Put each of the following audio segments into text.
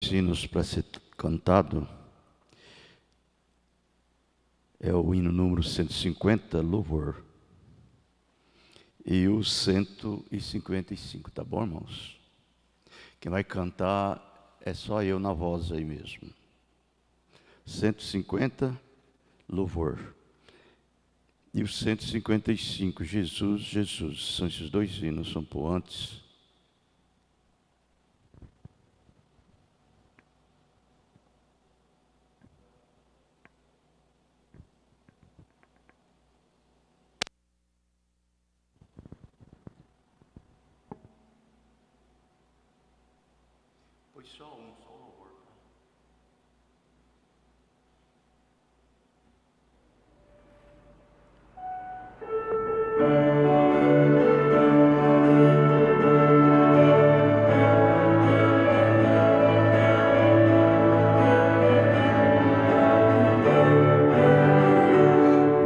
Hinos para ser cantado é o hino número 150, Louvor, e o 155, tá bom, irmãos? Quem vai cantar é só eu na voz aí mesmo. 150, Louvor, e o 155, Jesus, Jesus. São esses dois hinos, são por antes. Foi só louvor.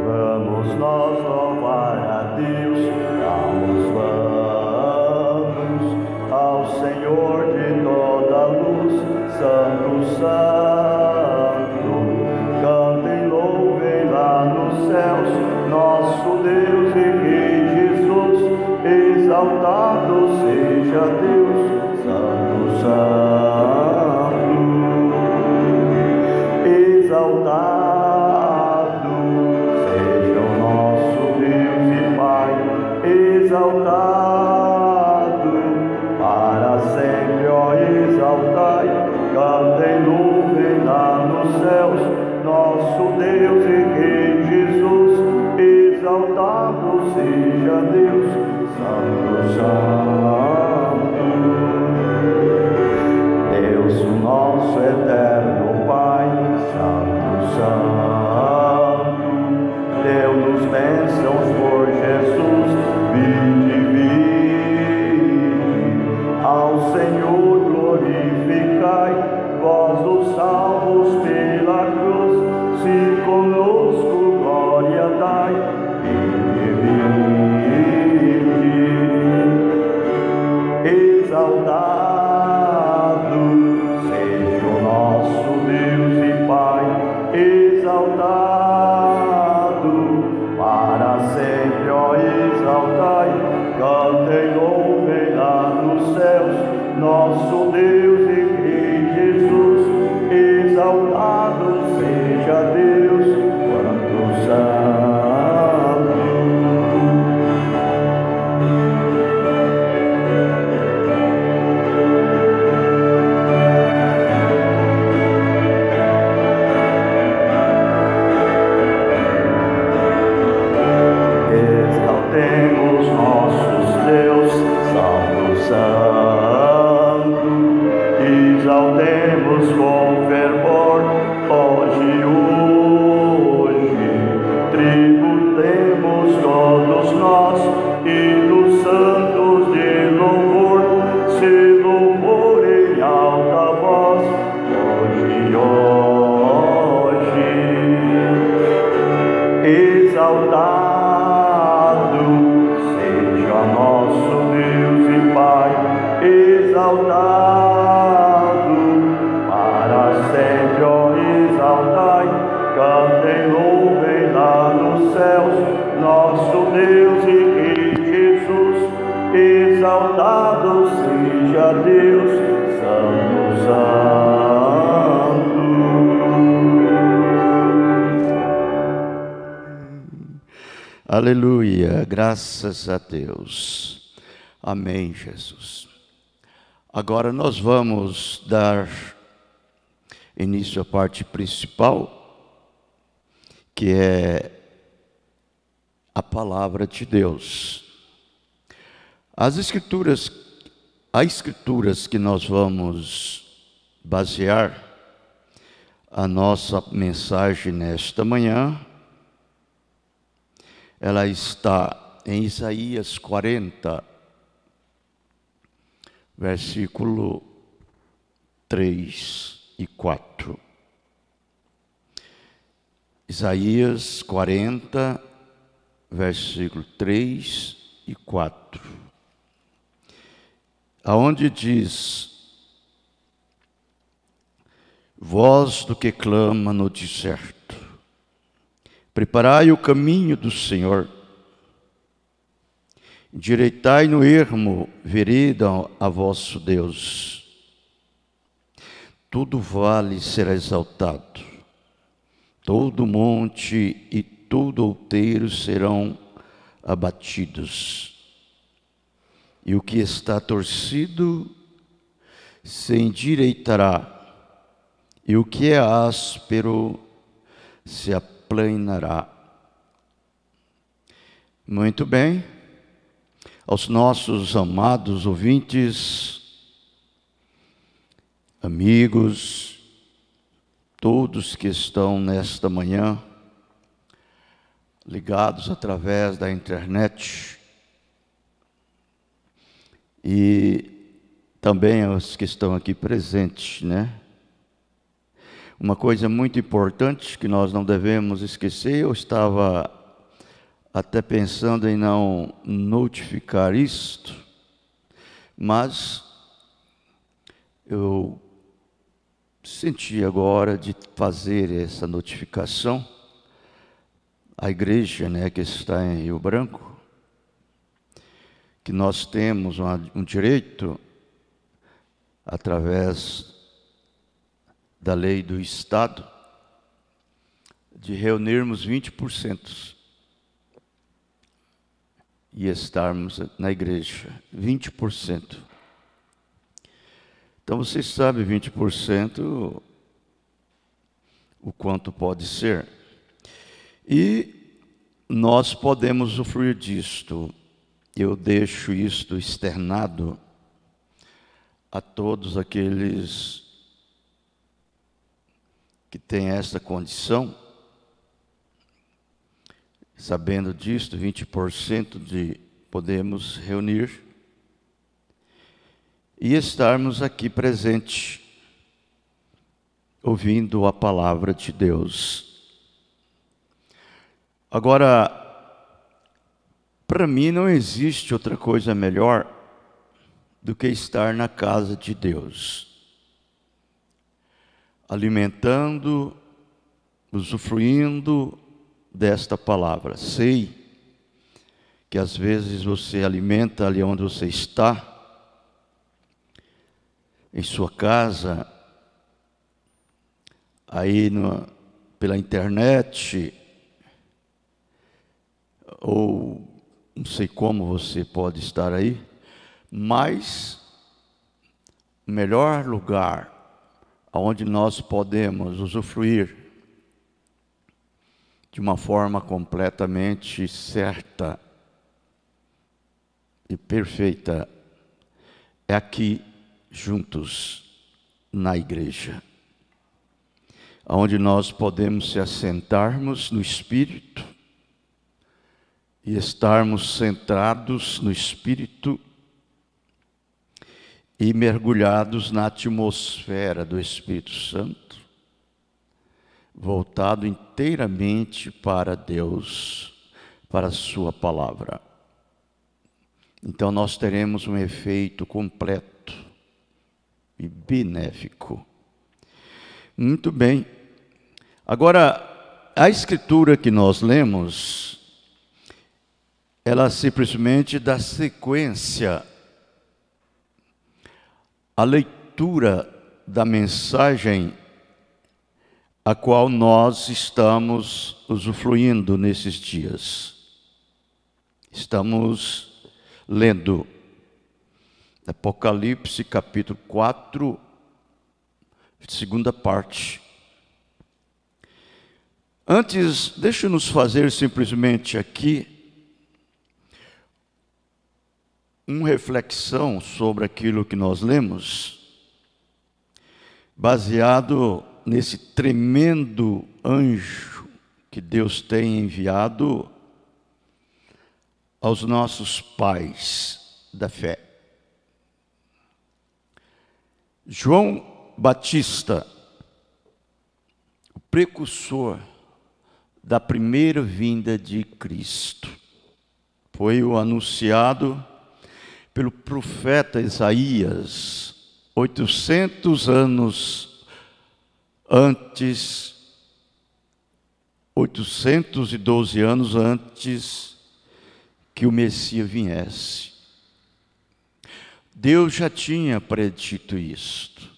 Vamos nós louvar a Deus, vamos ao Senhor de toda a luz, Santo, Santo. Cantem, louvem lá nos céus, nosso Deus e Rei Jesus. Exaltado seja Deus, Santo, Santo. Exaltado exaltado, para sempre, ó, exaltai, cantem, louvem lá nos céus, nosso Deus e Rei Jesus, exaltado seja Deus, Santo, Santo. Deus, o nosso eterno Pai, Santo, Santo, deu-nos bênçãos por Jesus. Ao Senhor glorificai, vós os salvos pela cruz, se conosco glória dai, exaltado seja o nosso Deus e Pai, exaltado para sempre, ó, exaltai, cantem, louvem lá nos céus, nosso Deus e Rei Jesus, exaltado seja Deus, quanto santo. Exaltemos nossos Deus, Santo, Santo, exaltemos com fervor, hoje, tributemos todos nós, hinos santos de louvor, se louvor em alta voz, hoje, exaltar. Exaltado para sempre, ó, exaltai, cantem, louvem lá nos céus, nosso Deus e Rei Jesus, exaltado seja Deus, Santo, Santo. Aleluia, graças a Deus. Amém, Jesus. Agora nós vamos dar início à parte principal, que é a palavra de Deus. As escrituras que nós vamos basear a nossa mensagem nesta manhã, ela está em Isaías 40, versículo 3 e 4. Isaías 40, versículo 3 e 4. Aonde diz: voz do que clama no deserto. Preparai o caminho do Senhor, endireitai no ermo vereda a vosso Deus. Todo vale será exaltado, todo monte e todo outeiro serão abatidos, e o que está torcido se endireitará, e o que é áspero se aplanará. Muito bem. Aos nossos amados ouvintes, amigos, todos que estão nesta manhã ligados através da internet, e também os que estão aqui presentes, né? Uma coisa muito importante que nós não devemos esquecer, eu estava até pensando em não notificar isto, mas eu senti agora de fazer essa notificação à igreja, né, que está em Rio Branco, que nós temos um direito, através da lei do Estado, de reunirmos 20% e estarmos na igreja, 20%. Então, vocês sabem 20% o quanto pode ser. E nós podemos usufruir disto. Eu deixo isto externado a todos aqueles que têm essa condição, sabendo disto, 20% de podemos reunir e estarmos aqui presentes, ouvindo a palavra de Deus. Agora, para mim não existe outra coisa melhor do que estar na casa de Deus, alimentando, usufruindo desta palavra. Sei que às vezes você alimenta ali onde você está, em sua casa, aí pela internet, ou não sei como você pode estar aí, mas o melhor lugar onde nós podemos usufruir de uma forma completamente certa e perfeita é aqui juntos na igreja, onde nós podemos se assentarmos no Espírito e estarmos centrados no Espírito e mergulhados na atmosfera do Espírito Santo, voltado inteiramente para Deus, para a sua palavra. Então nós teremos um efeito completo e benéfico. Muito bem. Agora, a escritura que nós lemos, ela simplesmente dá sequência à leitura da mensagem a qual nós estamos usufruindo nesses dias. Estamos lendo Apocalipse capítulo 4, segunda parte. Antes, deixa-nos fazer simplesmente aqui uma reflexão sobre aquilo que nós lemos, baseado nesse tremendo anjo que Deus tem enviado aos nossos pais da fé. João Batista, o precursor da primeira vinda de Cristo, foi o anunciado pelo profeta Isaías 800 anos antes, 812 anos antes que o Messias viesse. Deus já tinha predito isto,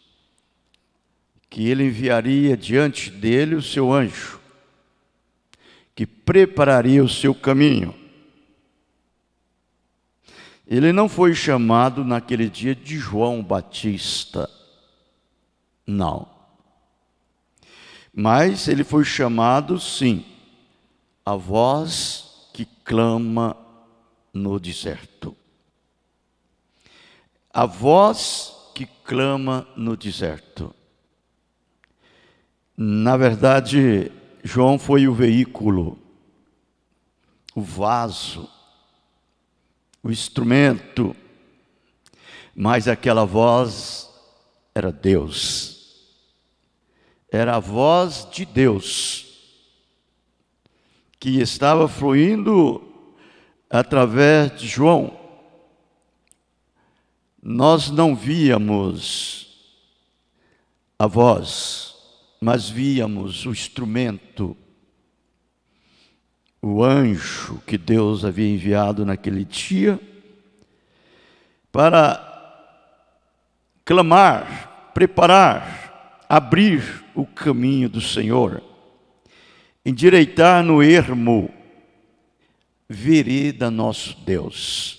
que ele enviaria diante dele o seu anjo, que prepararia o seu caminho. Ele não foi chamado naquele dia de João Batista, não. Mas ele foi chamado, sim, a voz que clama no deserto. A voz que clama no deserto. Na verdade, João foi o veículo, o vaso, o instrumento, mas aquela voz era Deus. Era a voz de Deus que estava fluindo através de João. Nós não víamos a voz, mas víamos o instrumento, o anjo que Deus havia enviado naquele dia para clamar, preparar, abrir o caminho do Senhor, endireitar no ermo, vereda nosso Deus.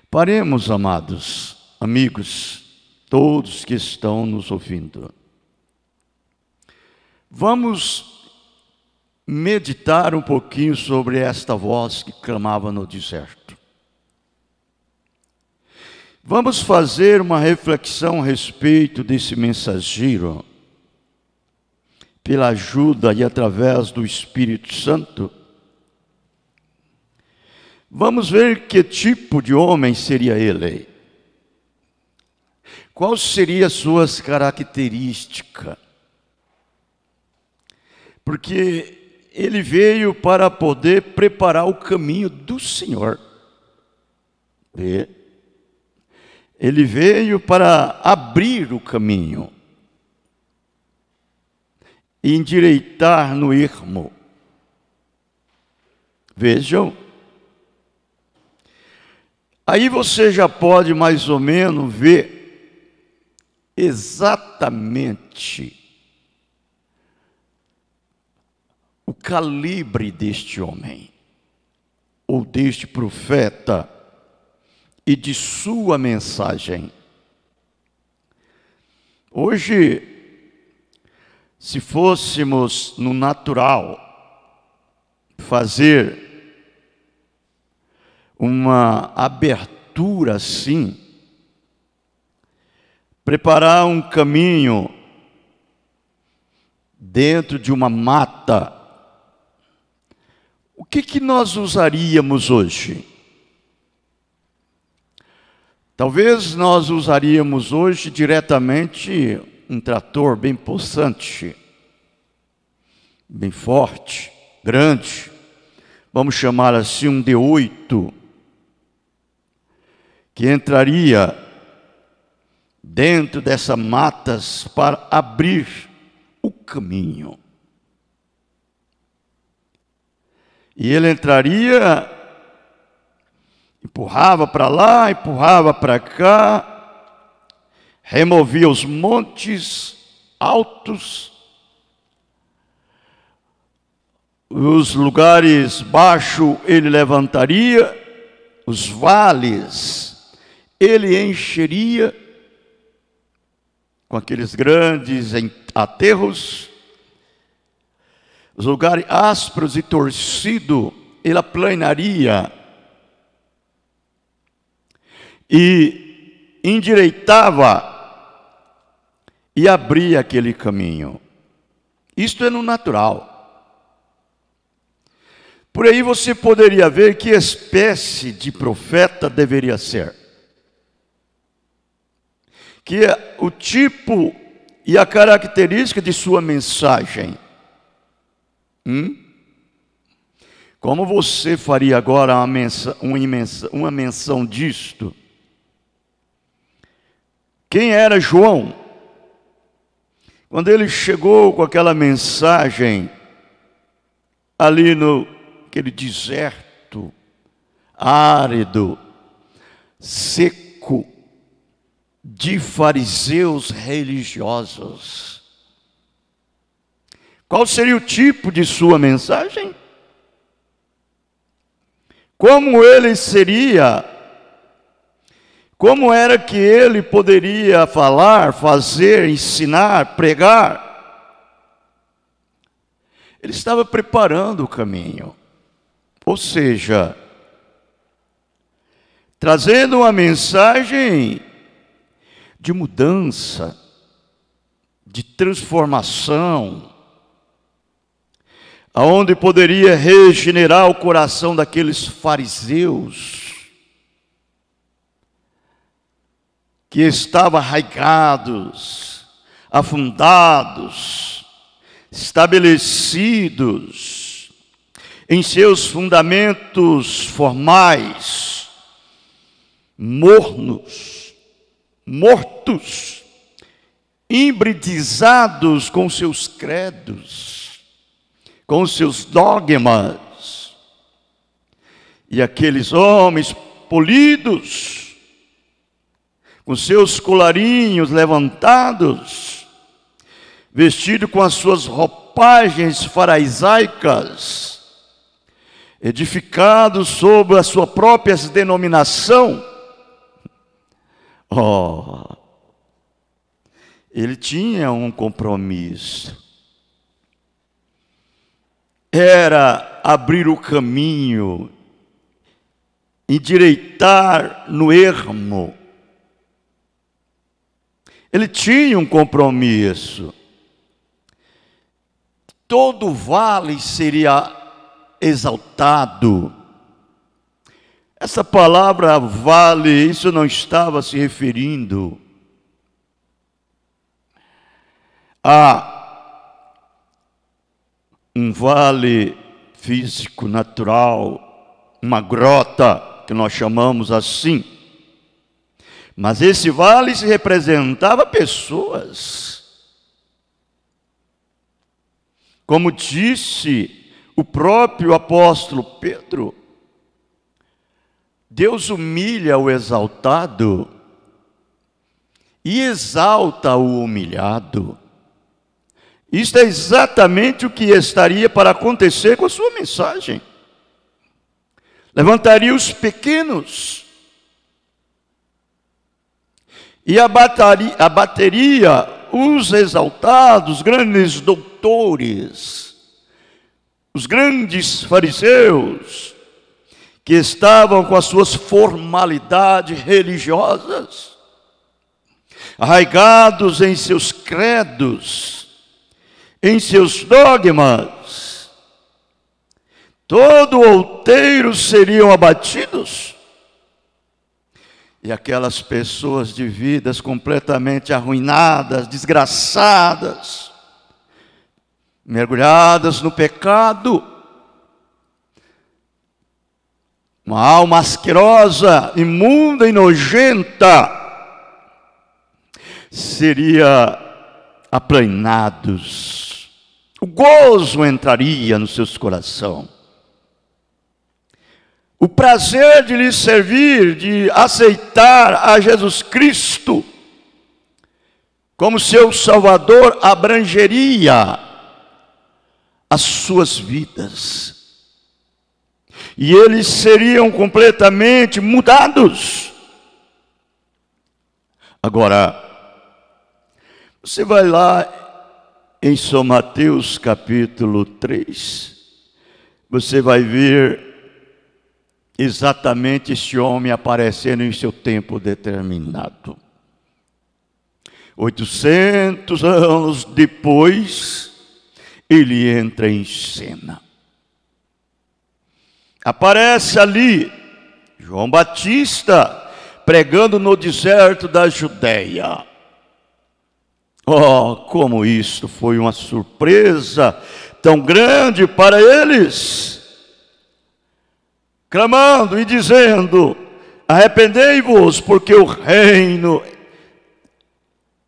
Paremos, amados, amigos, todos que estão nos ouvindo. Vamos meditar um pouquinho sobre esta voz que clamava no deserto. Vamos fazer uma reflexão a respeito desse mensageiro, pela ajuda e através do Espírito Santo. Vamos ver que tipo de homem seria ele. Quais seriam as suas características? Porque ele veio para poder preparar o caminho do Senhor. Ele veio para abrir o caminho, endireitar no ermo. Vejam. Aí você já pode mais ou menos ver exatamente o calibre deste homem, ou deste profeta, e de sua mensagem. Hoje, se fôssemos no natural fazer uma abertura assim, preparar um caminho dentro de uma mata, o que nós usaríamos hoje? Talvez nós usaríamos hoje diretamente um trator bem possante, bem forte, grande, vamos chamar assim um D8, que entraria dentro dessas matas para abrir o caminho. E ele entraria, empurrava para lá, empurrava para cá, removia os montes altos, os lugares baixos ele levantaria, os vales ele encheria com aqueles grandes aterros, os lugares ásperos e torcidos ele aplanaria e endireitava e abria aquele caminho. Isto é no natural. Por aí você poderia ver que espécie de profeta deveria ser. Que é o tipo e a característica de sua mensagem. Como você faria agora uma menção disto? Quem era João? Quando ele chegou com aquela mensagem, ali naquele deserto, árido, seco, de fariseus religiosos, qual seria o tipo de sua mensagem? Como ele seria? Como era que ele poderia falar, fazer, ensinar, pregar? Ele estava preparando o caminho, ou seja, trazendo uma mensagem de mudança, de transformação, aonde poderia regenerar o coração daqueles fariseus que estavam arraigados, afundados, estabelecidos em seus fundamentos formais, mornos, mortos, hibridizados com seus credos, com seus dogmas. E aqueles homens polidos, com seus colarinhos levantados, vestidos com as suas roupagens farisaicas, edificados sobre a sua própria denominação. Ele tinha um compromisso. Era abrir o caminho, endireitar no ermo. Ele tinha um compromisso. Todo vale seria exaltado. Essa palavra vale, isso não estava se referindo a um vale físico, natural, uma grota, que nós chamamos assim. Mas esse vale se representava pessoas. Como disse o próprio apóstolo Pedro, Deus humilha o exaltado e exalta o humilhado. Isto é exatamente o que estaria para acontecer com a sua mensagem. Levantaria os pequenos e abateria os exaltados, grandes doutores, os grandes fariseus, que estavam com as suas formalidades religiosas, arraigados em seus credos, em seus dogmas. Todo outeiro seriam abatidos. E aquelas pessoas de vidas completamente arruinadas, desgraçadas, mergulhadas no pecado, uma alma asquerosa, imunda e nojenta, seria aplainados. O gozo entraria nos seus corações. O prazer de lhes servir, de aceitar a Jesus Cristo como seu Salvador, abrangeria as suas vidas. E eles seriam completamente mudados. Agora, você vai lá em São Mateus capítulo 3, você vai ver exatamente esse homem aparecendo em seu tempo determinado. 800 anos depois, ele entra em cena. Aparece ali João Batista pregando no deserto da Judeia. Oh, como isto foi uma surpresa tão grande para eles! Clamando e dizendo: arrependei-vos, porque o reino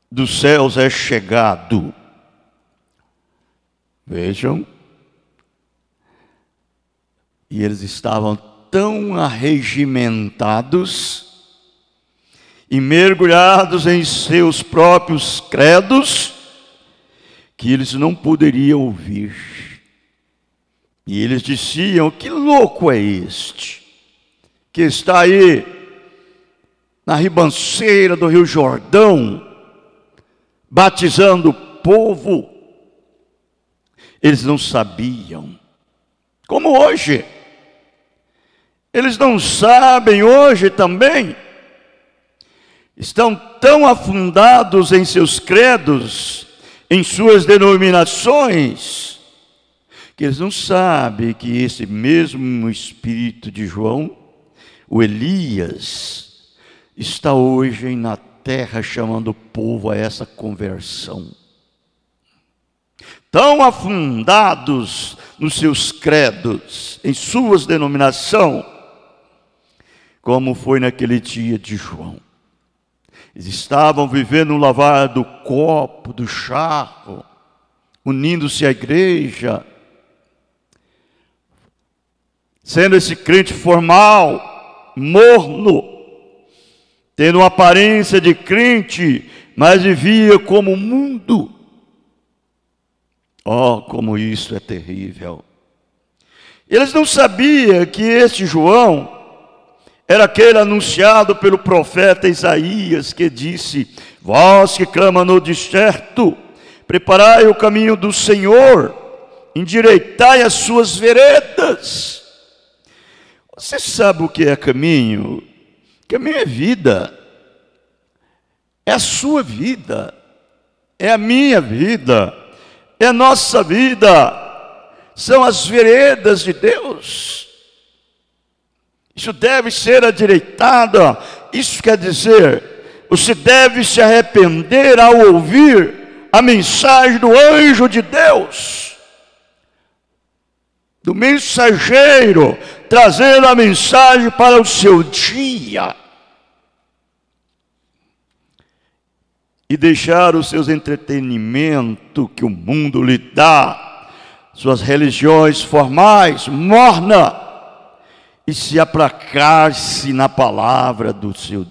dos céus é chegado. Vejam. E eles estavam tão arregimentados e mergulhados em seus próprios credos, que eles não poderiam ouvir. E eles diziam: que louco é este, que está aí na ribanceira do Rio Jordão, batizando o povo. Eles não sabiam, como hoje, eles não sabem hoje também, estão tão afundados em seus credos, em suas denominações, que eles não sabem que esse mesmo espírito de João, o Elias, está hoje na terra chamando o povo a essa conversão. Tão afundados nos seus credos, em suas denominações, como foi naquele dia de João. Eles estavam vivendo o lavar do copo, do jarro, unindo-se à igreja, sendo esse crente formal, morno, tendo uma aparência de crente, mas vivia como o mundo. Oh, como isso é terrível. Eles não sabiam que este João era aquele anunciado pelo profeta Isaías, que disse: vós que clama no deserto, preparai o caminho do Senhor, endireitai as suas veredas. Você sabe o que é caminho? Caminho é vida, é a sua vida, é a minha vida, é a nossa vida, são as veredas de Deus. Isso deve ser endireitado. Isso quer dizer, você deve se arrepender ao ouvir a mensagem do anjo de Deus, do mensageiro, trazendo a mensagem para o seu dia, e deixar os seus entretenimentos que o mundo lhe dá, suas religiões formais, morna, e se aplacar-se na palavra do seu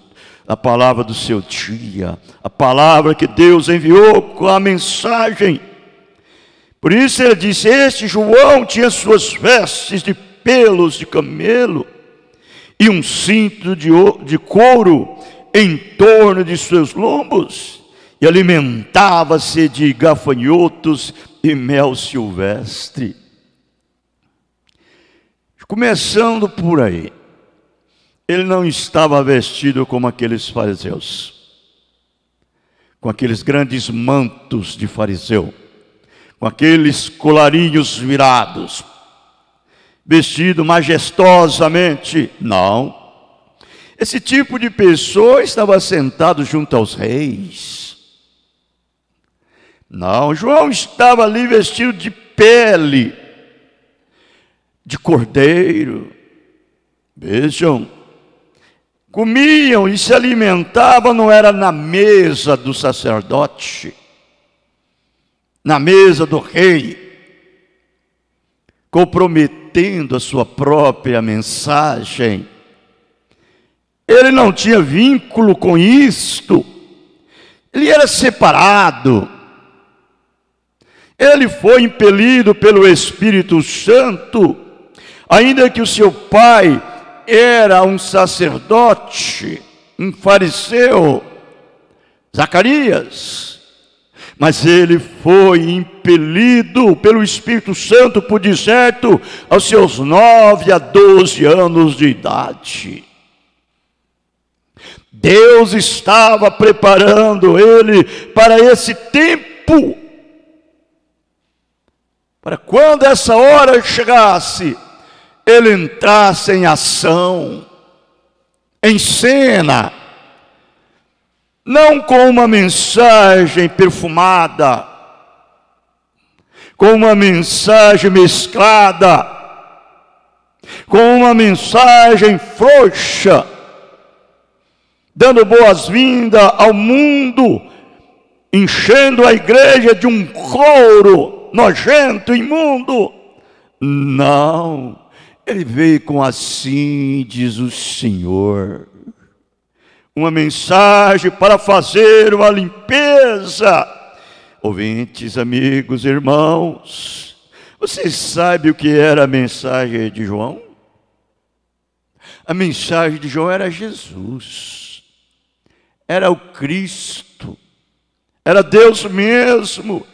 dia, a palavra que Deus enviou com a mensagem. Por isso ele disse: este João tinha suas vestes de pelos de camelo e um cinto de couro em torno de seus lombos, e alimentava-se de gafanhotos e mel silvestre. Começando por aí, ele não estava vestido como aqueles fariseus, com aqueles grandes mantos de fariseu, com aqueles colarinhos virados, vestido majestosamente. Não. Esse tipo de pessoa estava sentado junto aos reis. Não, João estava ali vestido de pele de cordeiro. Vejam, comiam e se alimentavam, não era na mesa do sacerdote, na mesa do rei, comprometendo a sua própria mensagem. Ele não tinha vínculo com isto, ele era separado. Ele foi impelido pelo Espírito Santo, ainda que o seu pai era um sacerdote, um fariseu, Zacarias, mas ele foi impelido pelo Espírito Santo por deserto aos seus 9 a 12 anos de idade. Deus estava preparando ele para esse tempo, para quando essa hora chegasse, ele entrasse em ação, em cena, não com uma mensagem perfumada, com uma mensagem mesclada, com uma mensagem frouxa, dando boas-vindas ao mundo, enchendo a igreja de um coro nojento, imundo. Não, ele veio com assim diz o Senhor, uma mensagem para fazer uma limpeza. Ouvintes, amigos, irmãos, vocês sabem o que era a mensagem de João? A mensagem de João era Jesus, era o Cristo, era Deus mesmo.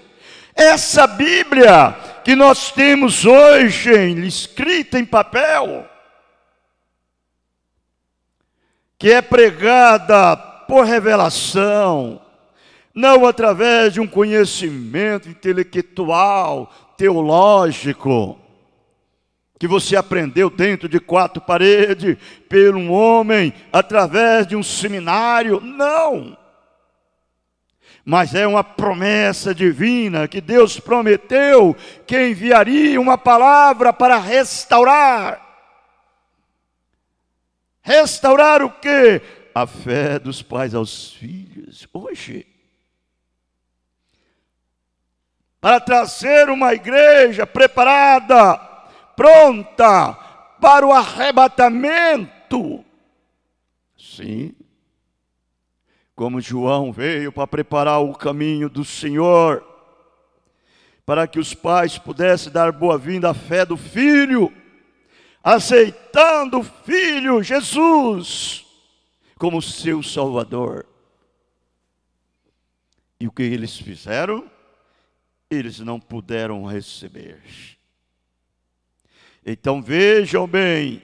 Essa Bíblia que nós temos hoje escrita em papel, que é pregada por revelação, não através de um conhecimento intelectual, teológico, que você aprendeu dentro de quatro paredes, por um homem, através de um seminário, não. Mas é uma promessa divina que Deus prometeu que enviaria uma palavra para restaurar. Restaurar o quê? A fé dos pais aos filhos. Hoje, para trazer uma igreja preparada, pronta para o arrebatamento. Sim. Como João veio para preparar o caminho do Senhor, para que os pais pudessem dar boa-vinda à fé do Filho, aceitando o Filho Jesus como seu Salvador. E o que eles fizeram? Eles não puderam receber. Então vejam bem,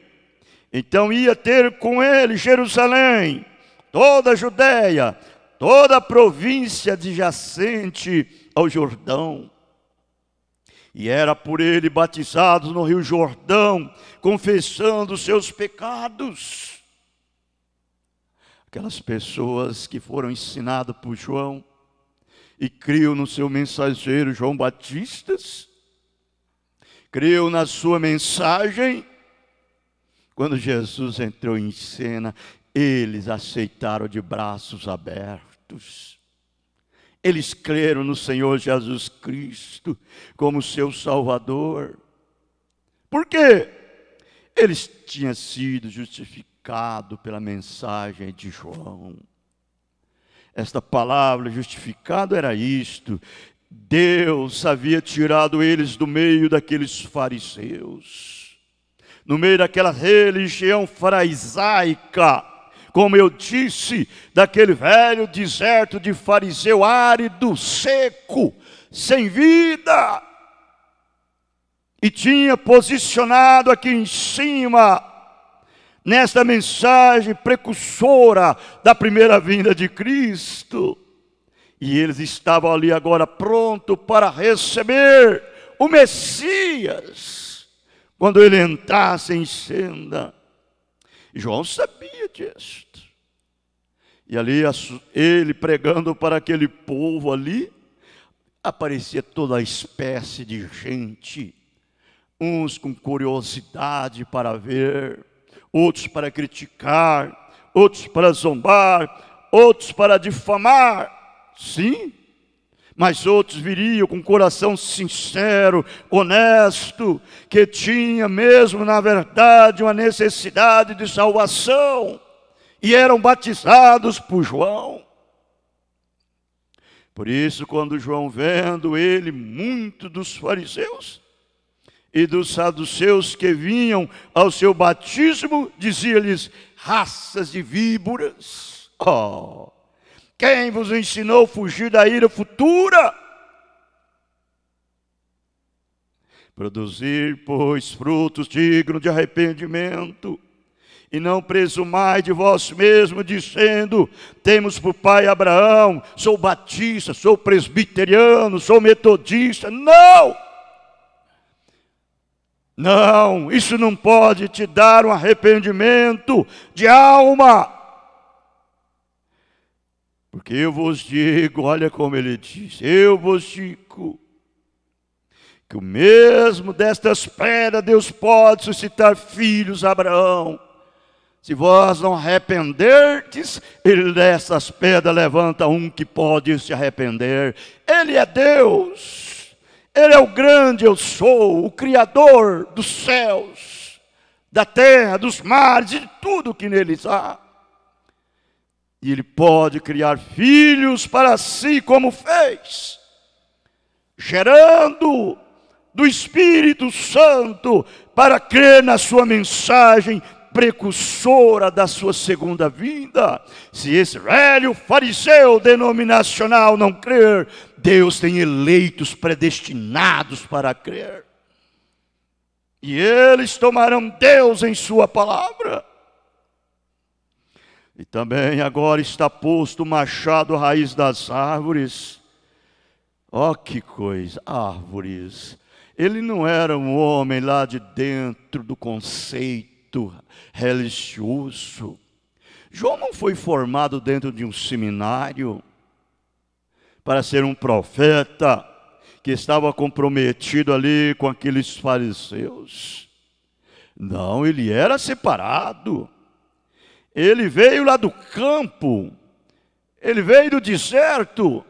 então ia ter com ele Jerusalém, toda a Judéia, toda a província adjacente ao Jordão. E era por ele batizados no rio Jordão, confessando os seus pecados. Aquelas pessoas que foram ensinadas por João e criam no seu mensageiro João Batista, criam na sua mensagem. Quando Jesus entrou em cena, eles aceitaram de braços abertos. Eles creram no Senhor Jesus Cristo como seu Salvador. Por quê? Eles tinham sido justificados pela mensagem de João. Esta palavra justificado era isto: Deus havia tirado eles do meio daqueles fariseus, no meio daquela religião farisaica, como eu disse, daquele velho deserto de fariseu árido, seco, sem vida. E tinha posicionado aqui em cima, nesta mensagem precursora da primeira vinda de Cristo. E eles estavam ali agora prontos para receber o Messias, quando ele entrasse em cena. João sabia disso. E ali ele pregando para aquele povo ali, aparecia toda a espécie de gente, uns com curiosidade para ver, outros para criticar, outros para zombar, outros para difamar. Sim, mas outros viriam com coração sincero, honesto, que tinha mesmo, na verdade, uma necessidade de salvação, e eram batizados por João. Por isso, quando João, vendo ele, muito dos fariseus e dos saduceus que vinham ao seu batismo, dizia-lhes: raças de víboras, quem vos ensinou a fugir da ira futura? Produzir, pois, frutos dignos de arrependimento, e não presumai de vós mesmos, dizendo: temos por pai Abraão, sou batista, sou presbiteriano, sou metodista. Não! Não, isso não pode te dar um arrependimento de alma. Porque eu vos digo, olha como ele diz, eu vos digo, que o mesmo destas pedras Deus pode suscitar filhos a Abraão. Se vós não arrependerdes, ele dessas pedras levanta um que pode se arrepender. Ele é Deus, Ele é o grande eu sou, o Criador dos céus, da terra, dos mares e de tudo que neles há. E Ele pode criar filhos para si como fez, gerando do Espírito Santo para crer na sua mensagem precursora da sua segunda vinda. Se esse velho fariseu denominacional não crer, Deus tem eleitos predestinados para crer. E eles tomarão Deus em sua palavra. E também agora está posto o machado à raiz das árvores. Ó, que coisa, árvores. Ele não era um homem lá de dentro do conceito religioso. João não foi formado dentro de um seminário para ser um profeta que estava comprometido ali com aqueles fariseus. Não, ele era separado. Ele veio lá do campo, ele veio do deserto.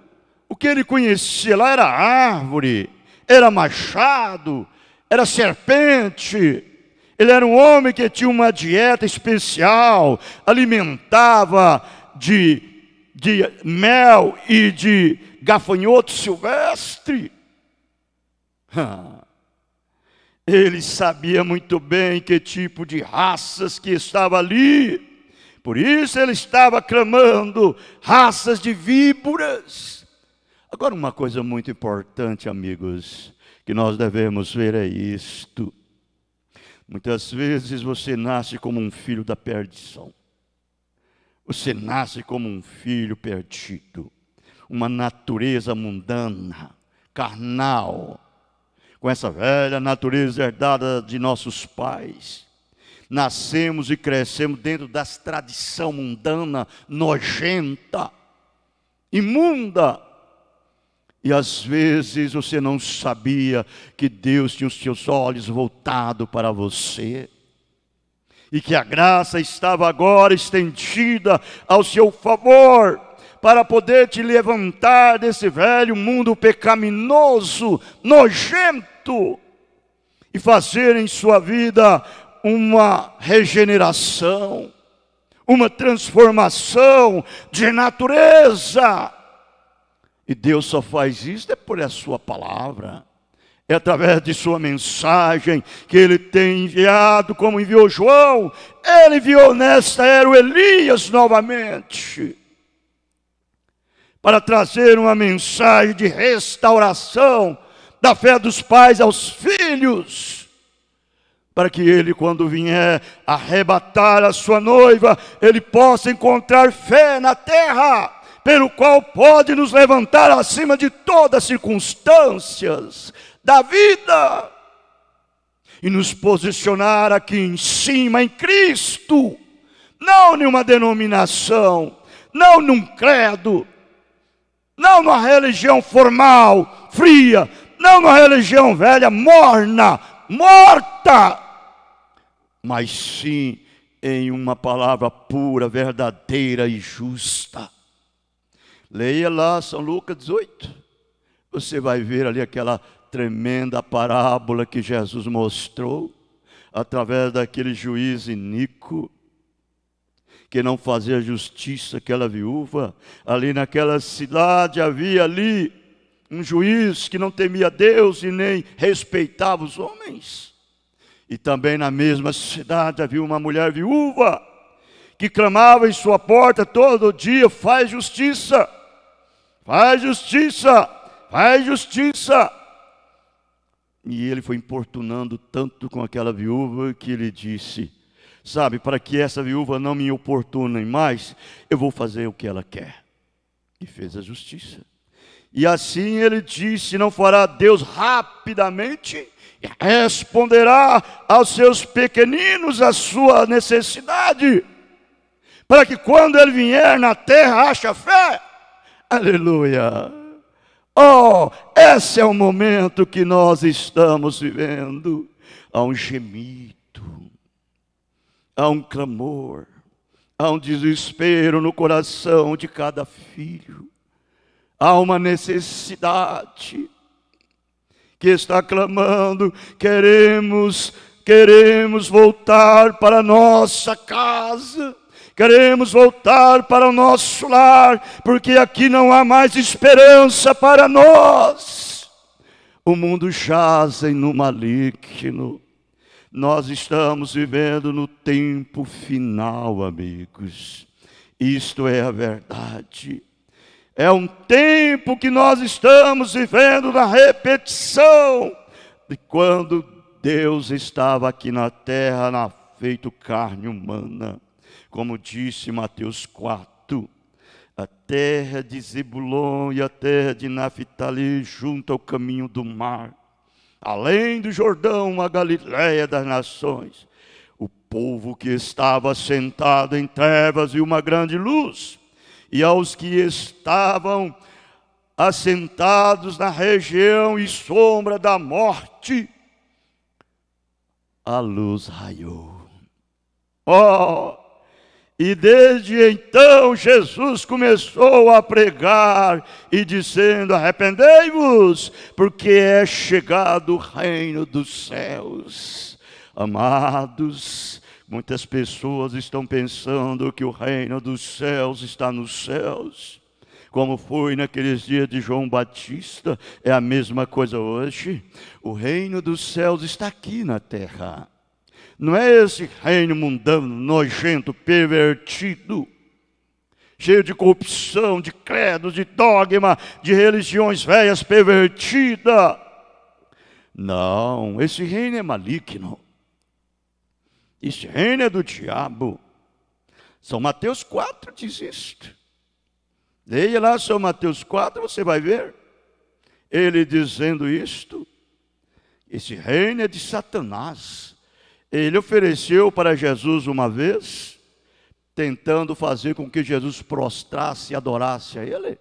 O que ele conhecia lá era árvore, era machado, era serpente. Ele era um homem que tinha uma dieta especial, alimentava de mel e de gafanhoto silvestre. Ele sabia muito bem que tipo de raças que estava ali. Por isso ele estava clamando, raças de víboras. Agora uma coisa muito importante, amigos, que nós devemos ver é isto. Muitas vezes você nasce como um filho da perdição. Você nasce como um filho perdido. Uma natureza mundana, carnal, com essa velha natureza herdada de nossos pais. Nascemos e crescemos dentro das tradição mundana, nojenta, imunda. E às vezes você não sabia que Deus tinha os seus olhos voltados para você. E que a graça estava agora estendida ao seu favor, para poder te levantar desse velho mundo pecaminoso, nojento, e fazer em sua vida uma regeneração, uma transformação de natureza. E Deus só faz isso por a sua palavra. É através de sua mensagem que Ele tem enviado, como enviou João. Ele enviou nesta era o Elias novamente, para trazer uma mensagem de restauração da fé dos pais aos filhos, para que ele, quando vier arrebatar a sua noiva, ele possa encontrar fé na terra, pelo qual pode nos levantar acima de todas as circunstâncias da vida, e nos posicionar aqui em cima, em Cristo, não em uma denominação, não num credo, não numa religião formal, fria, não numa religião velha, morna, morta, mas sim em uma palavra pura, verdadeira e justa. Leia lá São Lucas 18. Você vai ver ali aquela tremenda parábola que Jesus mostrou, através daquele juiz iníquo, que não fazia justiça àquela viúva. Ali naquela cidade havia ali um juiz que não temia Deus e nem respeitava os homens. E também na mesma cidade havia uma mulher viúva, que clamava em sua porta todo dia: faz justiça, faz justiça, faz justiça. E ele foi importunando tanto com aquela viúva, que ele disse: sabe, para que essa viúva não me importune mais, eu vou fazer o que ela quer. E fez a justiça. E assim ele disse: não fará Deus rapidamente, responderá aos seus pequeninos a sua necessidade, para que quando ele vier na terra ache fé. Aleluia! Oh, esse é o momento que nós estamos vivendo. Há um gemido, há um clamor, há um desespero no coração de cada filho. Há uma necessidade que está clamando: queremos voltar para a nossa casa, queremos voltar para o nosso lar, porque aqui não há mais esperança para nós. O mundo jaz no maligno. Nós estamos vivendo no tempo final, amigos. Isto é a verdade. É um tempo que nós estamos vivendo na repetição de quando Deus estava aqui na terra, feito carne humana. Como disse Mateus 4, a terra de Zebulon e a terra de Naftali, junto ao caminho do mar, além do Jordão, a Galiléia das nações, o povo que estava sentado em trevas viu uma grande luz, e aos que estavam assentados na região e sombra da morte, a luz raiou. E desde então Jesus começou a pregar e dizendo: arrependei-vos, porque é chegado o reino dos céus. Amados, muitas pessoas estão pensando que o reino dos céus está nos céus, como foi naqueles dias de João Batista. É a mesma coisa hoje. O reino dos céus está aqui na terra. Não é esse reino mundano, nojento, pervertido, cheio de corrupção, de credos, de dogma, de religiões velhas pervertidas. Não, esse reino é maligno. Esse reino é do diabo. São Mateus 4 diz isto. Leia lá São Mateus 4, você vai ver ele dizendo isto. Esse reino é de Satanás. Ele ofereceu para Jesus uma vez, tentando fazer com que Jesus prostrasse e adorasse a ele.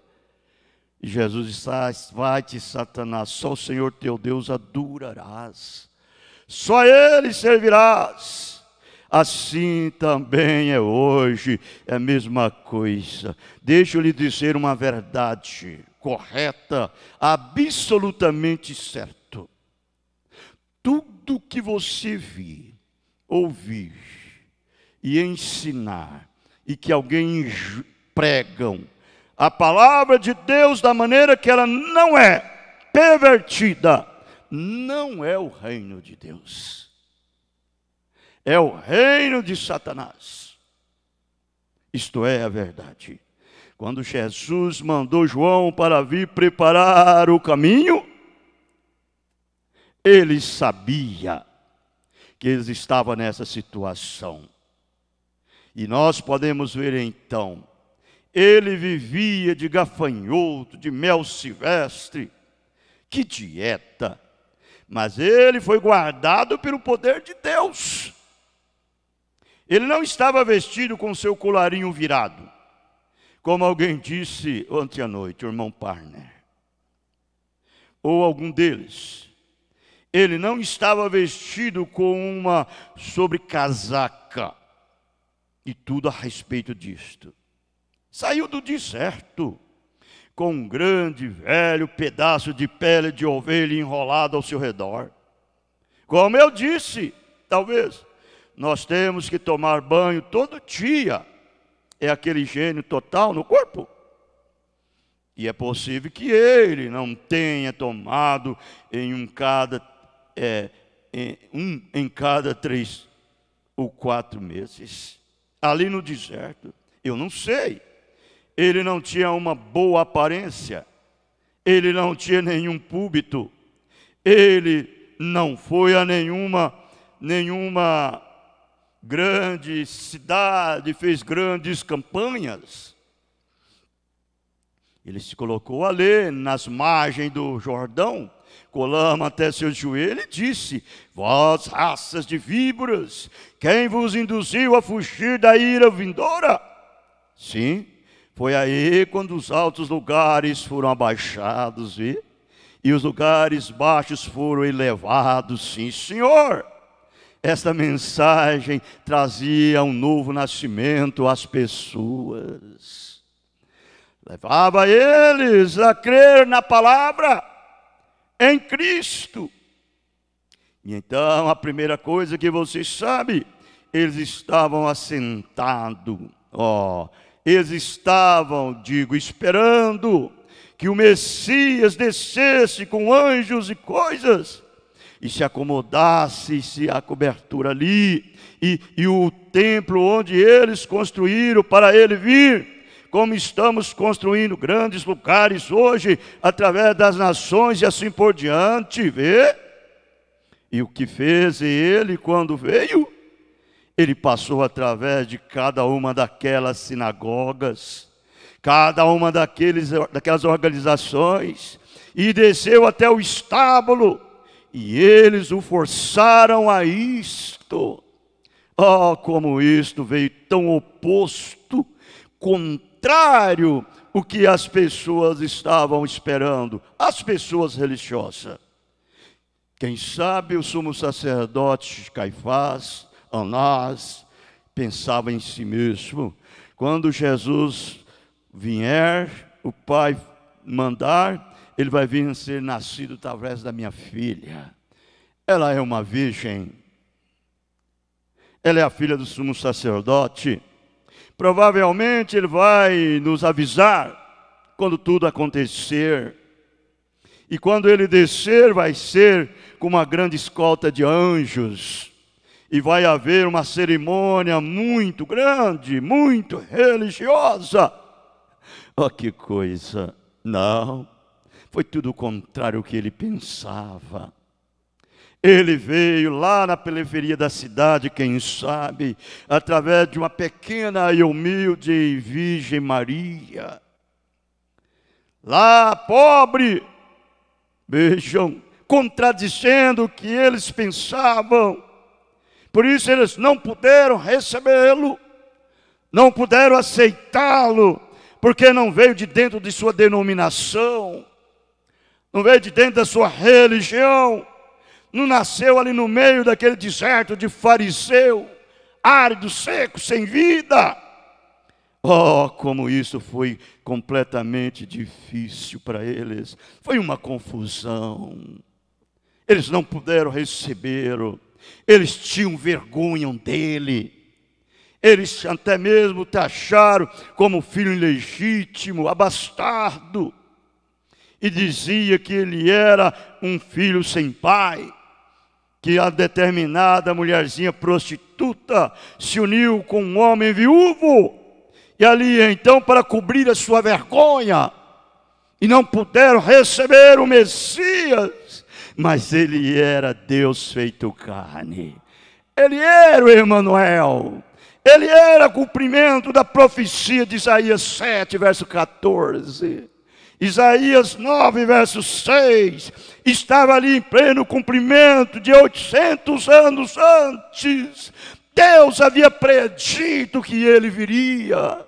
E Jesus disse: vai-te, Satanás, só o Senhor teu Deus adorarás, só Ele servirás. Assim também é hoje, é a mesma coisa. Deixa eu lhe dizer uma verdade correta, absolutamente certo. Tudo que você vir, ouvir e ensinar, e que alguém pregam a palavra de Deus da maneira que ela não é pervertida, não é o reino de Deus. É o reino de Satanás. Isto é a verdade. Quando Jesus mandou João para vir preparar o caminho, ele sabia que eles estavam nessa situação. E nós podemos ver então, ele vivia de gafanhoto, de mel silvestre, que dieta! Mas ele foi guardado pelo poder de Deus. Ele não estava vestido com seu colarinho virado, como alguém disse ontem à noite, o irmão Parner, ou algum deles. Ele não estava vestido com uma sobrecasaca e tudo a respeito disto. Saiu do deserto com um grande velho pedaço de pele de ovelha enrolado ao seu redor. Como eu disse, talvez nós temos que tomar banho todo dia. É aquele higiene total no corpo. E é possível que ele não tenha tomado em cada 3 ou 4 meses. Ali no deserto, eu não sei. Ele não tinha uma boa aparência. Ele não tinha nenhum púlpito. Ele não foi a nenhuma grande cidade, fez grandes campanhas. Ele se colocou ali nas margens do Jordão, com lama até seus joelhos, e disse: vós, raças de víboras, quem vos induziu a fugir da ira vindoura? Sim, foi aí quando os altos lugares foram abaixados, e os lugares baixos foram elevados. Sim, Senhor. Esta mensagem trazia um novo nascimento às pessoas. Levava eles a crer na palavra. em Cristo. E então a primeira coisa que você sabe, eles estavam assentados, eles estavam, esperando que o Messias descesse com anjos e coisas, e se acomodasse a cobertura ali, e o templo onde eles construíram para ele vir, como estamos construindo grandes lugares hoje, através das nações e assim por diante, vê? E o que fez ele quando veio? Ele passou através de cada uma daquelas sinagogas, cada uma daquelas organizações, e desceu até o estábulo, e eles o forçaram a isto. Como isto veio tão oposto, contrário o que as pessoas estavam esperando, as pessoas religiosas. Quem sabe o sumo sacerdote Caifás, Anás, pensava em si mesmo: quando Jesus vier, o Pai mandar, ele vai vir a ser nascido através da minha filha. Ela é uma virgem, ela é a filha do sumo sacerdote. Provavelmente ele vai nos avisar quando tudo acontecer. E quando ele descer, vai ser com uma grande escolta de anjos. E vai haver uma cerimônia muito grande, muito religiosa. Que coisa! Não, foi tudo o contrário do que ele pensava. Ele veio lá na periferia da cidade, quem sabe, através de uma pequena e humilde Virgem Maria. Lá, pobre, vejam, contradizendo o que eles pensavam. Por isso eles não puderam recebê-lo, não puderam aceitá-lo, porque não veio de dentro de sua denominação, não veio de dentro da sua religião, não nasceu ali no meio daquele deserto de fariseu, árido, seco, sem vida. Como isso foi completamente difícil para eles. Foi uma confusão. Eles não puderam recebê-lo. Eles tinham vergonha dele. Eles até mesmo taxaram como filho ilegítimo, abastardo. E dizia que ele era um filho sem pai. Que a determinada mulherzinha prostituta se uniu com um homem viúvo. E ali então, para cobrir a sua vergonha, e não puderam receber o Messias, mas ele era Deus feito carne. Ele era o Emanuel. Ele era cumprimento da profecia de Isaías 7, verso 14. Isaías 9, verso 6, estava ali em pleno cumprimento de 800 anos antes. Deus havia predito que ele viria.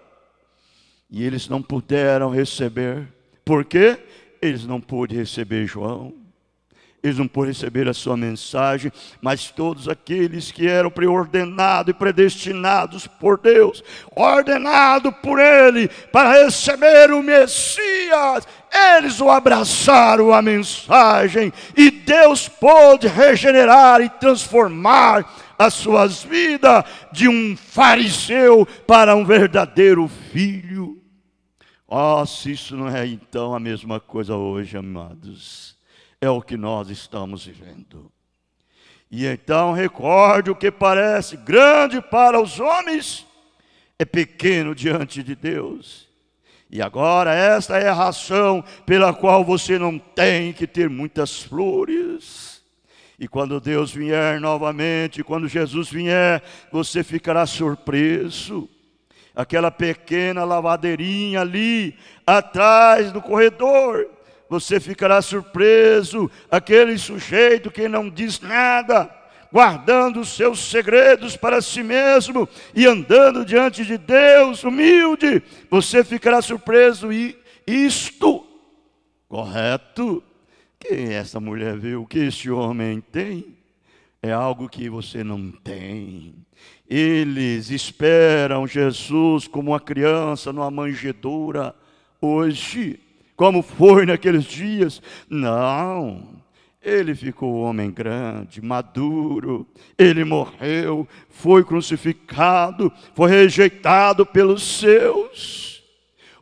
E eles não puderam receber. Por quê? Eles não pôde receber João. Eles não pôde receber a sua mensagem. Mas todos aqueles que eram preordenados e predestinados por Deus, ordenados por Ele para receber o Messias, eles o abraçaram a mensagem. E Deus pôde regenerar e transformar as suas vidas de um fariseu para um verdadeiro filho. Se isso não é então a mesma coisa hoje, amados, é o que nós estamos vivendo. E então recorde: o que parece grande para os homens é pequeno diante de Deus. E agora esta é a razão pela qual você não tem que ter muitas flores. E quando Deus vier novamente, quando Jesus vier, você ficará surpreso. Aquela pequena lavadeirinha ali, atrás do corredor, você ficará surpreso. Aquele sujeito que não diz nada, guardando os seus segredos para si mesmo e andando diante de Deus, humilde, você ficará surpreso. E isto, correto? Que essa mulher viu, que este homem tem, é algo que você não tem. Eles esperam Jesus como uma criança numa manjedoura hoje, como foi naqueles dias. Não, Ele ficou homem grande, maduro, ele morreu, foi crucificado, foi rejeitado pelos seus.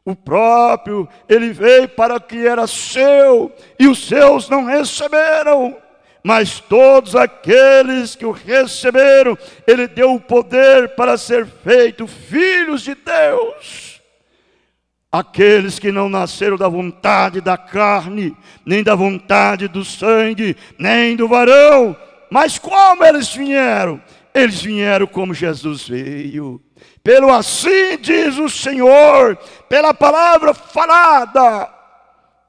O próprio, ele veio para o que era seu, e os seus não receberam. Mas todos aqueles que o receberam, ele deu o poder para ser feito filhos de Deus. Aqueles que não nasceram da vontade da carne, nem da vontade do sangue, nem do varão. Mas como eles vieram? Eles vieram como Jesus veio. Pelo assim diz o Senhor, pela palavra falada,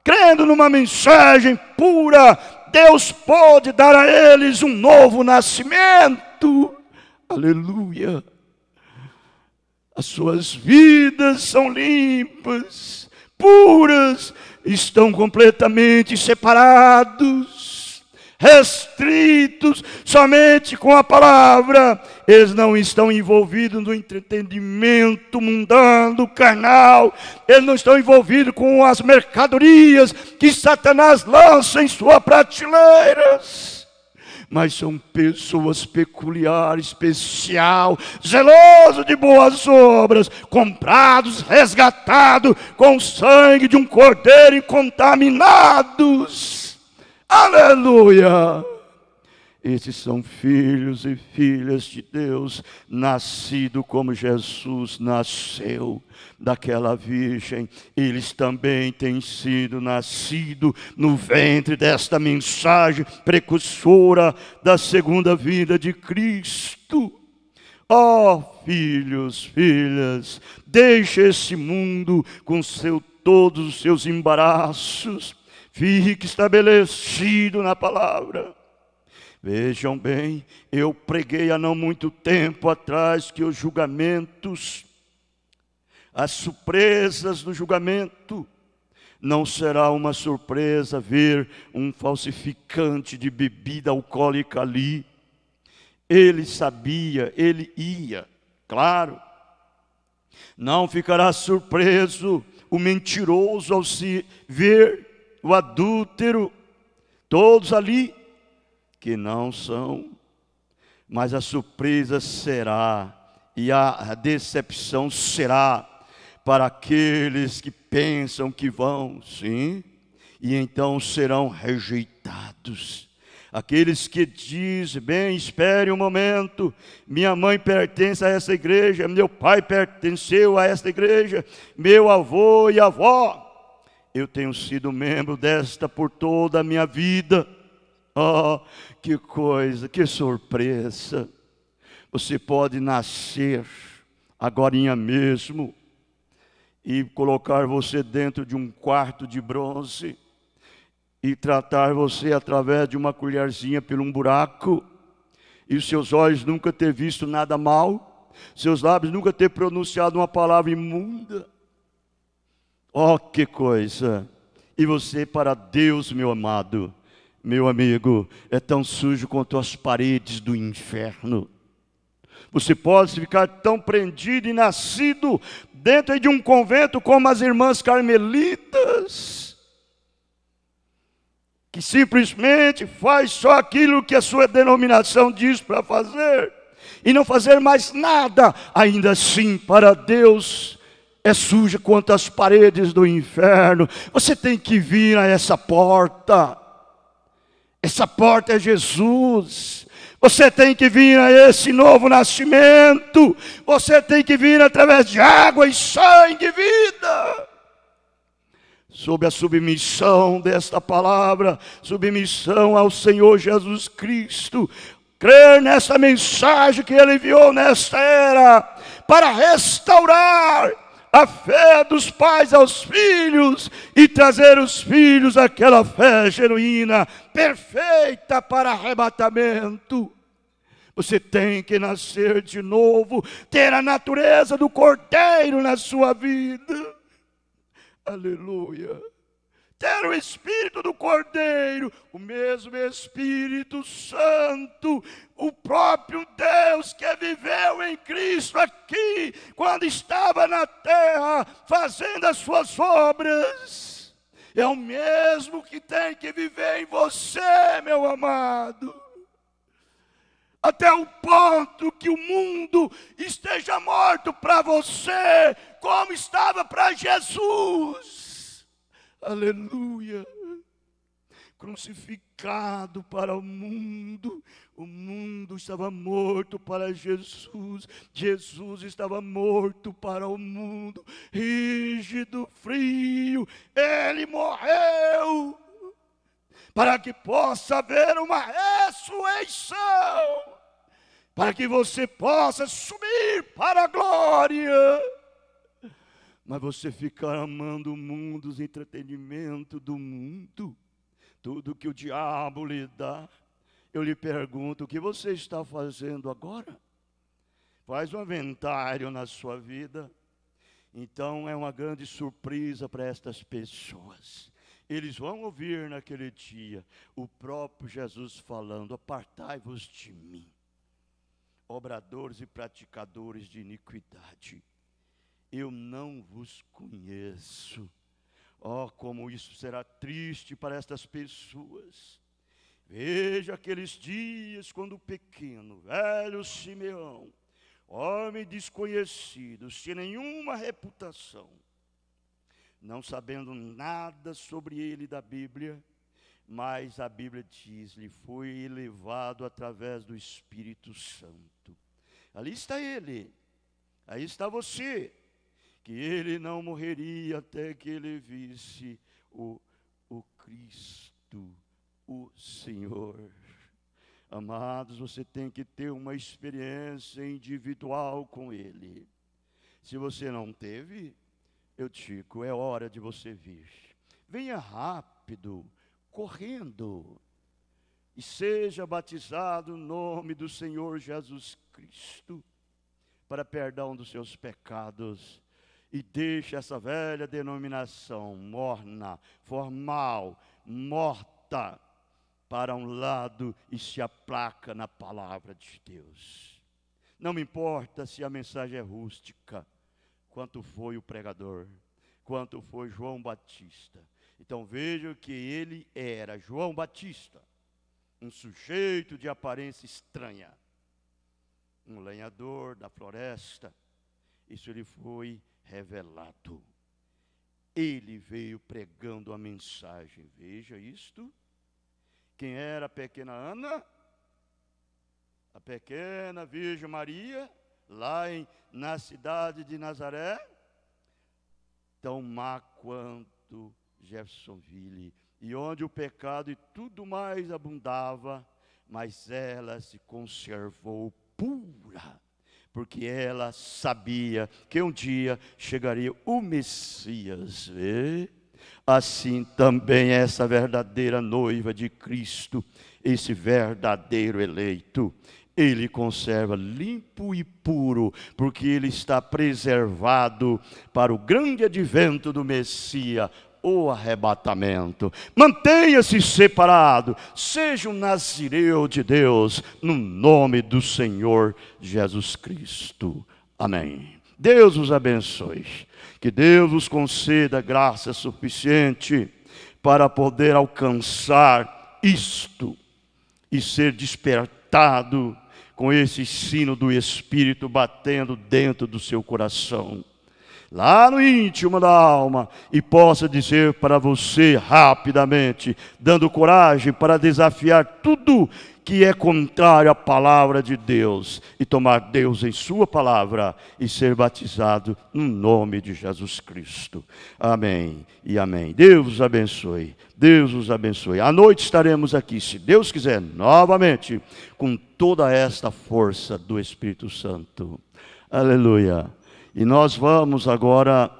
crendo numa mensagem pura, Deus pode dar a eles um novo nascimento. Aleluia. As suas vidas são limpas, puras, estão completamente separados, restritos somente com a palavra. Eles não estão envolvidos no entretenimento mundano, carnal. Eles não estão envolvidos com as mercadorias que Satanás lança em suas prateleiras. Mas são pessoas peculiares, especial, zelosos de boas obras, comprados, resgatados com o sangue de um cordeiro e contaminados. Aleluia! Esses são filhos e filhas de Deus, nascido como Jesus nasceu daquela virgem. Eles também têm sido nascidos no ventre desta mensagem precursora da segunda vinda de Cristo. Ó filhos, filhas, deixe esse mundo com todos os seus embaraços. Fique estabelecido na palavra. Vejam bem, eu preguei há não muito tempo atrás que os julgamentos, as surpresas do julgamento, não será uma surpresa ver um falsificante de bebida alcoólica ali. Ele sabia, ele ia, claro. Não ficará surpreso o mentiroso ao se ver o adúltero, todos ali que não são, mas a surpresa será, e a decepção será para aqueles que pensam que vão, sim, e então serão rejeitados. Aqueles que dizem, bem, espere um momento, minha mãe pertence a essa igreja, meu pai pertenceu a esta igreja, meu avô e avó, eu tenho sido membro desta por toda a minha vida. Oh, que coisa, que surpresa. Você pode nascer agorinha mesmo e colocar você dentro de um quarto de bronze e tratar você através de uma colherzinha por um buraco, e os seus olhos nunca ter visto nada mal, seus lábios nunca ter pronunciado uma palavra imunda. Oh, que coisa. E você, para Deus, meu amado, meu amigo, é tão sujo quanto as paredes do inferno. Você pode ficar tão prendido e nascido dentro de um convento como as irmãs carmelitas, que simplesmente faz só aquilo que a sua denominação diz para fazer, e não fazer mais nada. Ainda assim, para Deus, é suja quanto as paredes do inferno. Você tem que vir a essa porta. Essa porta é Jesus. Você tem que vir a esse novo nascimento. Você tem que vir através de água e sangue e vida. Sob a submissão desta palavra, submissão ao Senhor Jesus Cristo. Crer nessa mensagem que Ele enviou nesta era, para restaurar a fé dos pais aos filhos e trazer os filhos àquela fé genuína, perfeita para arrebatamento. Você tem que nascer de novo, ter a natureza do Cordeiro na sua vida. Aleluia. Ter o Espírito do Cordeiro, o mesmo Espírito Santo, o próprio Deus que viveu em Cristo aqui, quando estava na terra, fazendo as suas obras. é o mesmo que tem que viver em você, meu amado. Até o ponto que o mundo esteja morto para você, como estava para Jesus. Aleluia. Crucificado para o mundo estava morto para Jesus, Jesus estava morto para o mundo, rígido, frio, ele morreu, para que possa haver uma ressurreição, para que você possa subir para a glória. Mas você ficar amando o mundo, os entretenimentos do mundo, tudo que o diabo lhe dá, eu lhe pergunto, o que você está fazendo agora? Faz um inventário na sua vida. Então é uma grande surpresa para estas pessoas. Eles vão ouvir naquele dia o próprio Jesus falando: apartai-vos de mim, obradores e praticadores de iniquidade, eu não vos conheço. Oh, como isso será triste para estas pessoas. Veja aqueles dias quando o pequeno, velho Simeão, homem desconhecido, sem nenhuma reputação, não sabendo nada sobre ele da Bíblia, mas a Bíblia diz, ele foi elevado através do Espírito Santo. Ali está ele, aí está você, que ele não morreria até que ele visse o Cristo, o Senhor. Amados, você tem que ter uma experiência individual com ele. Se você não teve, eu digo, é hora de você vir. Venha rápido, correndo, e seja batizado no nome do Senhor Jesus Cristo, para perdão dos seus pecados. E deixe essa velha denominação morna, formal, morta, para um lado e se aplaca na palavra de Deus. Não me importa se a mensagem é rústica, quanto foi o pregador, quanto foi João Batista. Então veja que ele era, João Batista, um sujeito de aparência estranha, um lenhador da floresta. Isso ele foi revelado. Ele veio pregando a mensagem. Veja isto. Quem era a pequena Ana? A pequena Virgem Maria, lá na cidade de Nazaré, tão má quanto Jeffersonville, e onde o pecado e tudo mais abundava, mas ela se conservou pura, porque ela sabia que um dia chegaria o Messias. Assim também essa verdadeira noiva de Cristo, esse verdadeiro eleito, ele conserva limpo e puro, porque ele está preservado para o grande advento do Messias, o arrebatamento. Mantenha-se separado, seja um nazireu de Deus, no nome do Senhor Jesus Cristo. Amém. Deus os abençoe, que Deus os conceda graça suficiente para poder alcançar isto e ser despertado com esse sino do Espírito batendo dentro do seu coração, lá no íntimo da alma, e possa dizer para você rapidamente, dando coragem para desafiar tudo que é contrário à palavra de Deus, e tomar Deus em sua palavra, e ser batizado no nome de Jesus Cristo. Amém e amém. Deus os abençoe, Deus os abençoe. À noite estaremos aqui, se Deus quiser, novamente, com toda esta força do Espírito Santo. Aleluia. E nós vamos agora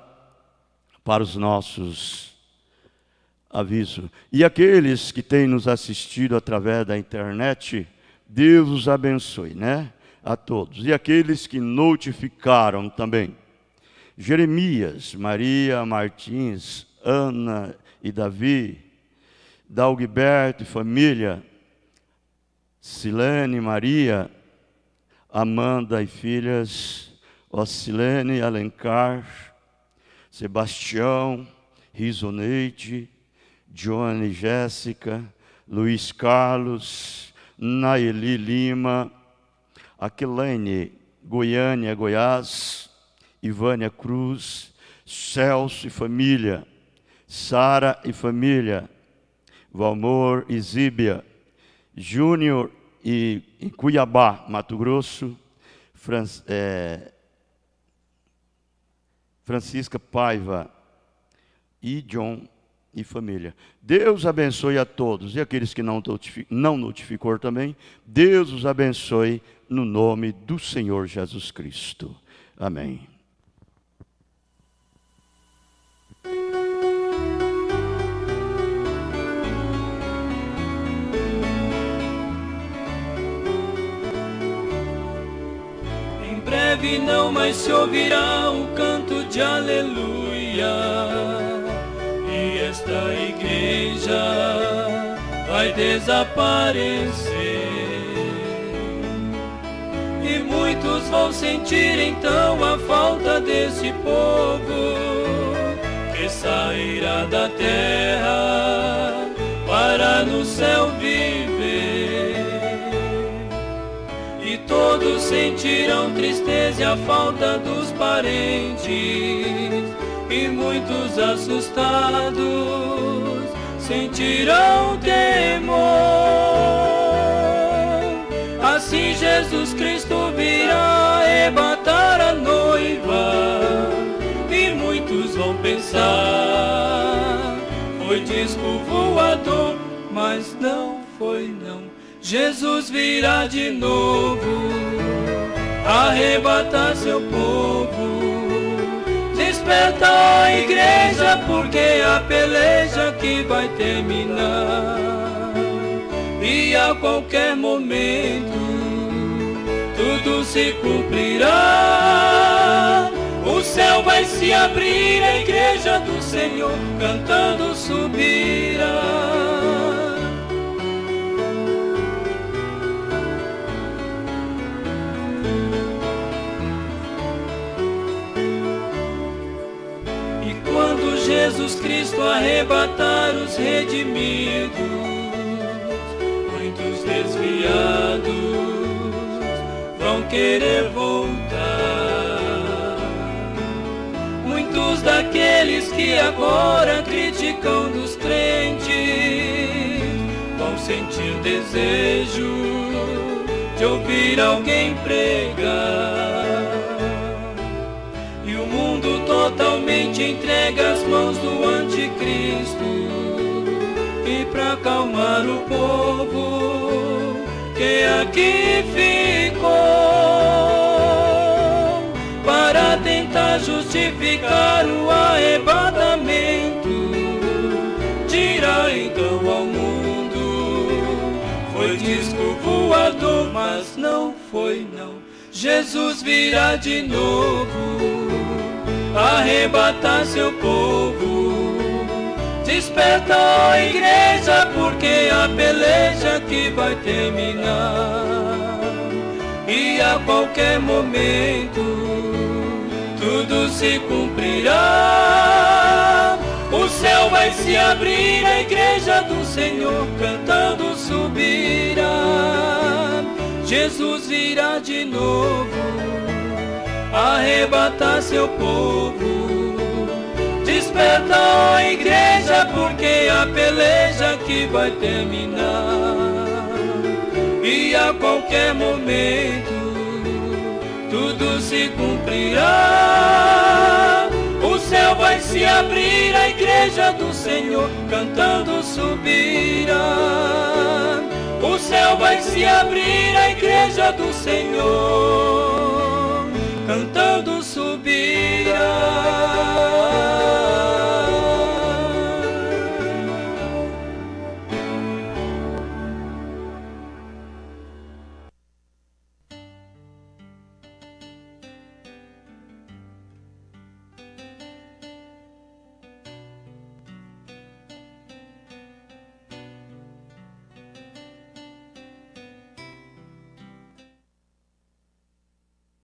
para os nossos avisos. E aqueles que têm nos assistido através da internet, Deus os abençoe, né? A todos. E aqueles que notificaram também. Jeremias, Maria Martins, Ana e Davi, Dalguiberto e família, Silene, Maria, Amanda e filhas, Ocilene, Alencar, Sebastião, Risoneide, Joane Jéssica, Luiz Carlos, Naeli Lima, Aquilene Goiânia, Goiás, Ivânia Cruz, Celso e família, Sara e família, Valmor e Zíbia, Júnior e em Cuiabá, Mato Grosso, Francisca Paiva e John e família. Deus abençoe a todos. E aqueles que não notificou também, Deus os abençoe no nome do Senhor Jesus Cristo. Amém. Em breve não mais se ouvirá o canto de aleluia, e esta igreja vai desaparecer. E muitos vão sentir então a falta desse povo que sairá da terra para no céu viver. E todos sentirão tristeza e a falta dos parentes, e muitos assustados sentirão temor. Assim Jesus Cristo virá arrebatar a noiva, e muitos vão pensar: foi disco voador, mas não foi não. Jesus virá de novo arrebatar seu povo. Desperta a igreja, porque a peleja que vai terminar, e a qualquer momento tudo se cumprirá. O céu vai se abrir, a igreja do Senhor cantando subirá. Jesus Cristo arrebatar os redimidos, muitos desviados vão querer voltar. Muitos daqueles que agora criticam dos crentes vão sentir desejo de ouvir alguém pregar. E o mundo totalmente entregue às mãos do anticristo, e pra acalmar o povo que aqui ficou, para tentar justificar o arrebatamento, dirá então ao mundo: foi disco voador, mas não foi não. Jesus virá de novo arrebatar seu povo. Desperta a igreja, porque a peleja que vai terminar, e a qualquer momento tudo se cumprirá. O céu vai se abrir, a igreja do Senhor cantando subirá. Jesus virá de novo arrebatar seu povo. Desperta a igreja, porque a peleja que vai terminar, e a qualquer momento tudo se cumprirá. O céu vai se abrir, a igreja do Senhor cantando subirá. O céu vai se abrir, a igreja do Senhor cantando subirá.